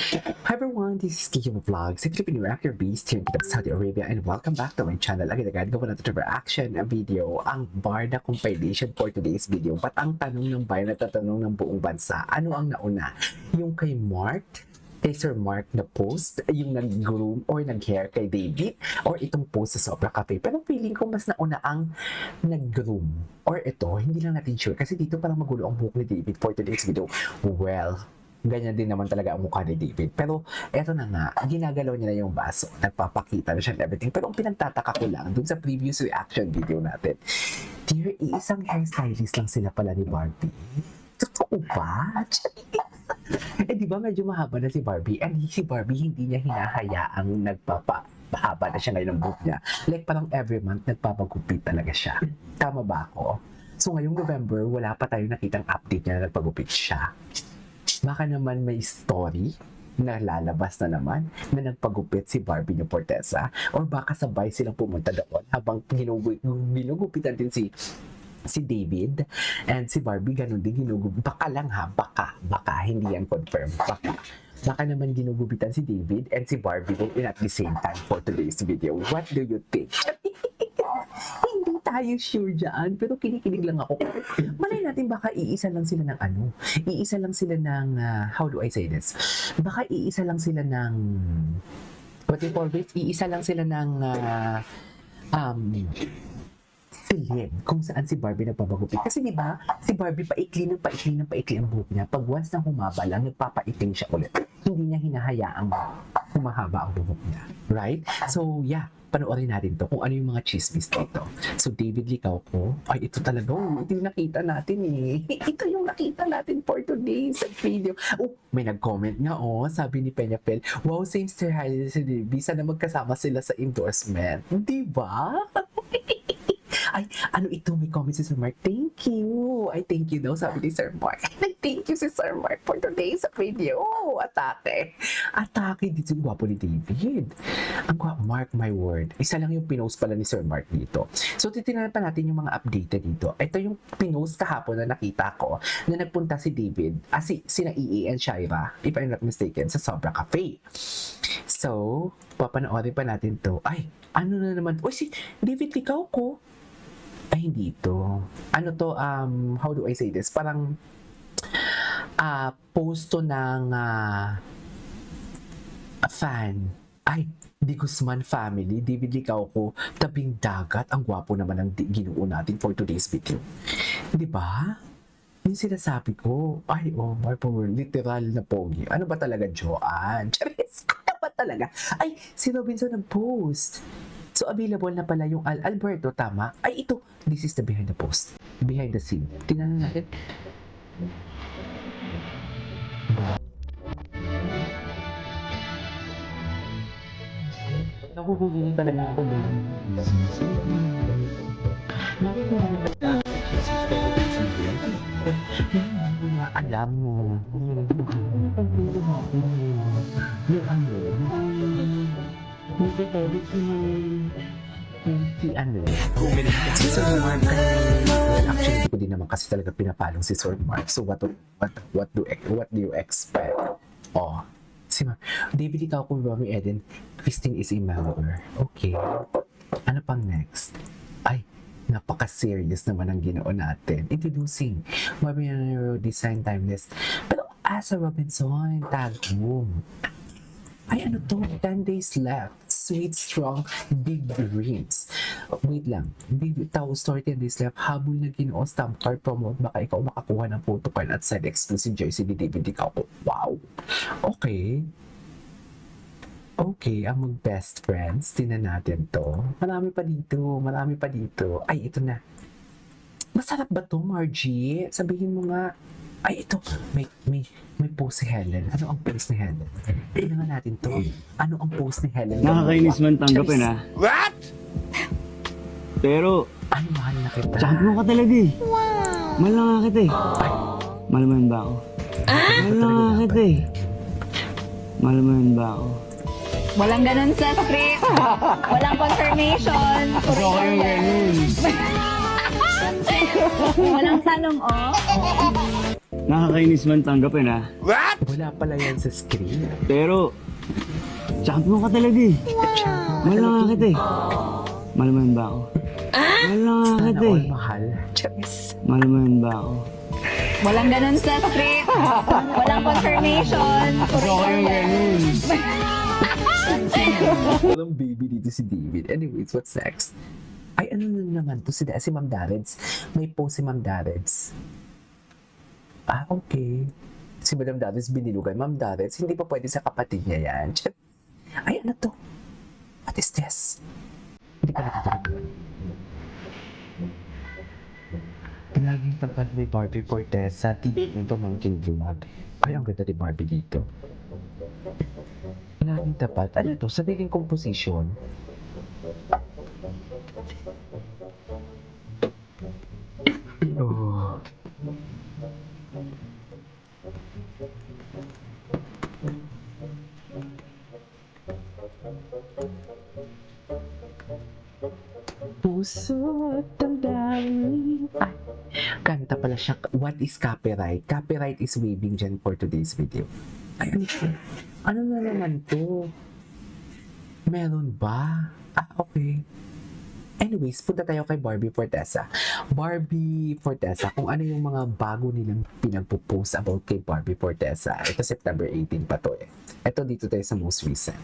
Hi everyone, this is Kiki Vlogs, a Filipino reactor beast here in Saudi Arabia, and welcome back to my channel. Agad-agad gawa natin ng reaction video, ang Barda compilation for today's video. But ang tanong ng bayan at tatanong ng buong bansa, ano ang nauna? Yung kay Sir Mark na post, yung nag-groom or nag-hair kay David, or itong post sa Sobra Cafe. Pero feeling ko mas nauna ang nag-groom. Or ito, hindi lang natin sure. Kasi dito parang magulo ang buhok ni David for today's video. Well, ganyan din naman talaga ang mukha ni David. Pero eto na nga, ginagalaw niya na yung baso. Nagpapakita na siya and everything. Pero ang pinagtataka ko lang dun sa previous reaction video natin, dear, isang hairstylist lang sila pala ni Barbie. Totoo ba? Di ba medyo mahaba na si Barbie? And si Barbie hindi niya hinahayaang nagpapahaba na siya ngayon ng buhok niya. Like parang every month nagpapagupit talaga siya. Tama ba ako? So ngayong November, wala pa tayong nakitang update niya na nagpagupit siya. Baka naman may story na lalabas na naman na nagpagupit si Barbie ni Fortesa, or baka sabay silang pumunta doon habang ginugupitan din si David and si Barbie, ganun din ginugupit. Baka lang ha, baka hindi yan confirm. Baka naman ginugupitan si David and si Barbie in at the same time for today's video. What do you think? Hindi tayo sure dyan, pero kinikilig lang ako. Malay natin baka iisa lang sila ng iisa lang sila ng, how do I say this? Baka iisa lang sila ng, what do you call this? Iisa lang sila ng, silid kung saan si Barbie nagpapagupit. Kasi di ba si Barbie paikli ang buhok niya. Pag once na humaba lang, nagpapaikling siya ulit. Hindi niya hinahayaang humahaba ang buhok niya. Right? So, yeah. Panoorin natin to kung ano yung mga chismis dito. So, David Licao ko, ay ito talaga, ito yung nakita natin eh. Ito yung nakita natin for today's video. Oh, may nag-comment nga sabi ni Peña Pel, wow, same Sir Hailey si David, sana magkasama sila sa endorsement. Diba? Ay, ano ito? May comment si Sir Mark. Thank you. Ay, thank you daw, sabi ni Sir Mark. Nag-thank you si Sir Mark for today's video. Atake. Dito yung gwapo ni David. Ang gwapo, mark my word. Isa lang yung pinost pala ni Sir Mark dito. So, titingnan pa natin yung mga update dito. Ito yung pinost kahapon na nakita ko na nagpunta si David, sina EA and Shaira, if I'm not mistaken, sa Sobra Cafe. So, papanoorin pa natin to. Ay, ano na naman? Uy, si David Licao ko. Ay, hindi ito. Ano to, how do I say this? Parang, posto ng fan. Ay, Di Guzman family, David Licao ko, tabing dagat. Ang gwapo naman ang ginoo natin for today's video. Di ba? Yung sinasabi ko, ay, oh, my power, literal na pogi. Ano ba talaga, Joanne? Charis, ano ba talaga? Ay, si Robinson nag-post. So, available na pala yung Alberto, tama? Ay, ito. This is the behind the post. Behind the scene. Tingnan natin. Nakukulit talaga ako doon. Alam mo. Si Sir Mark, actually hindi ko din naman kasi talaga pinapalong si Sir Mark. So what do you expect? Oh, si Mark, David Licao ko, Mami Eden, Christine is a member. Okay. Ano pang next? Ay, napaka-serious naman ang ginoo natin. Introducing Mami Design Timeless. Pero Asa Robinson, tag room. Ay, ano to? 10 days left. Sweet, strong, big dreams. Wait lang. Big tao story, 10 days left. Habol na Ginoo, stamp card, promote. Baka ikaw makakuha ng photo card at side exclusive jersey ni David Licao. Wow. Okay. Okay, ang mag-best friends. Tingnan natin to. Marami pa dito. Ay, ito na. Masarap ba to, Margie? Sabihin mo nga. Ay, ito. May post si Helen. Ano ang post ni Helen? Tingnan natin to. Ano ang post ni Helen? Nakakainis man tanggapin ha. What? Pero, ano, mahal na kita. champion ka talaga eh. Wow. Mahal na nga kita eh. Mahal mo yun ba ako? Mahal na nga kita eh. Mahal mo yun ba ako? Walang ganun sa script. Walang confirmation. Gusto ko yung ganun. Walang tanong, oh. Nakakainis man tanggapin ha. Wala pala yan sa screen. Pero, champion ka talaga eh. Mahal na nga kita eh. Mahal mo yun ba ako? Mahal na nga Sana kita all eh. mahal. Charis. Mahal mo yun ba ako? Walang ganun sa script. Walang confirmation. ganun. Walang baby dito si David. Anyways, what's next? Ay, ano na naman to? Si Ma'am Dareds. May post si Ma'am Dareds. Ah, okay. Si Madam Dareds binilugan. Ma'am Dareds, hindi pa pwede sa kapatid niya yan. Chat. Ay, ano to? What is this? Hindi ka nakatulog. Laging tapat may Barbie Cortez sa TV ng pamangkin vlog. Ay, ang ganda ni Barbie dito. Laging tapat. Ano to? Sariling composition. Oh. Puso at damdamin. Ay, kanta pala siya. What is copyright? Copyright is waiving dyan for today's video. Ay, ano siya? Ano na naman to? Meron ba? Ah, okay. Anyways, punta tayo kay Barbie Fortesa. Barbie Fortesa, kung ano yung mga bago nilang pinagpo-post about kay Barbie Fortesa. Ito September 18 pa to eh. Ito dito tayo sa most recent.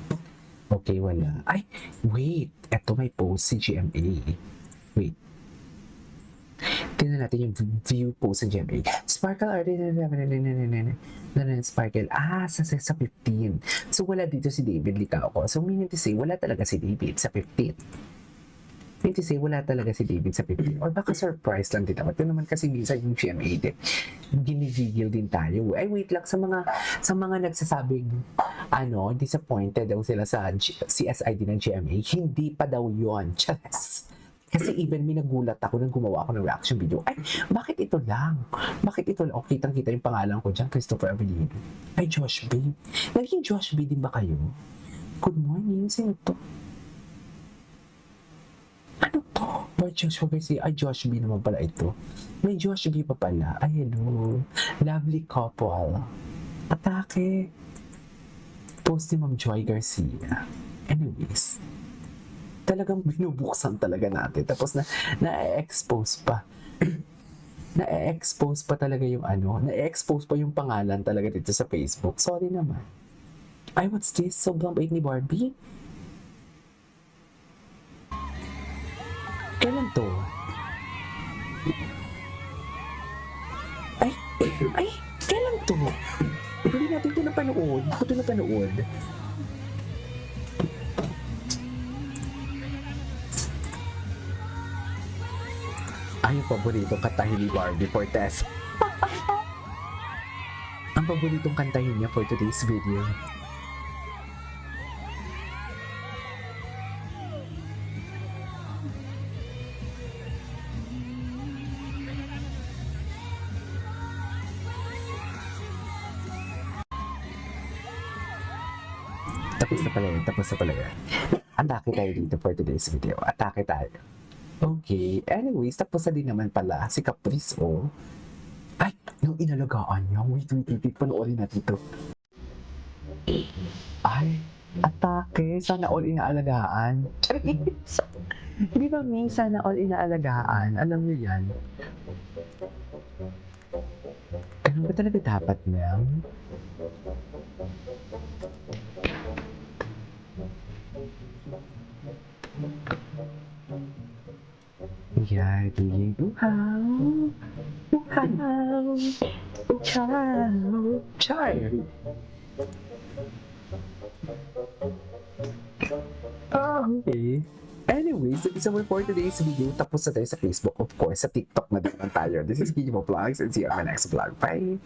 Okay, wala. Ay, wait. Ito may post si GMA. Wait. Tingnan natin yung view post sa GMA. Sparkle art. Sparkle. Ah, sa 15. So, wala dito si David Licauco. So, meaning to say, wala talaga si David sa 15. Meaning to say, wala talaga si David sa 15. Or baka surprise lang din naman. Ito naman kasi minsan yung GMA din. Ginigigil din tayo. Ay, wait lang. Sa mga nagsasabing, disappointed daw sila sa CSID ng GMA, hindi pa daw yun. Charas. Kasi even may nagulat ako nang gumawa ako ng reaction video. Ay, bakit ito lang? Bakit ito lang? Okay, kitang-kita yung pangalan ko dyan, Christopher Avelino. Ay, Josh B. Naging Josh B din ba kayo? Good morning. Sino to? Ano to? Boy, Joshua Garcia. Ay, Josh B naman pala ito. May Josh B pa pala. Ay, hello. Lovely couple. Atake. Post ni Ma'am Joy Garcia. Anyways. Talagang binubuksan talaga natin. Tapos na-expose pa. Na-expose pa talaga yung na-expose pa yung pangalan talaga dito sa Facebook. Sorry naman. Ay, what's this? Sobrang bait ni Barbie? Kailan to? Ay, kailan to? Hindi natin ito napanood. Hindi ko ito napanood. Ay, yung paboritong kantahin ni Barbie Fortes. Ang paboritong kantahin niya for today's video. Tapos na pala yan. Atake tayo dito for today's video. Atake tayo. Okay. Anyways, tapos na din naman pala si Caprice, oh. Ay, yung inalagaan niya. Wait. Panoorin natin ito. Ay, atake. Sana all inaalagaan. Di ba, May? Sana all inaalagaan. Alam niyo yan. Ganun ba talaga dapat, ma'am? Yeah, doing uhaw, char. Okay. Anyways, that's all for today's video. Tapos na tayo sa Facebook, of course. Sa TikTok na din naman tayo. This is Kimo Vlogs and see you on my next vlog. Bye!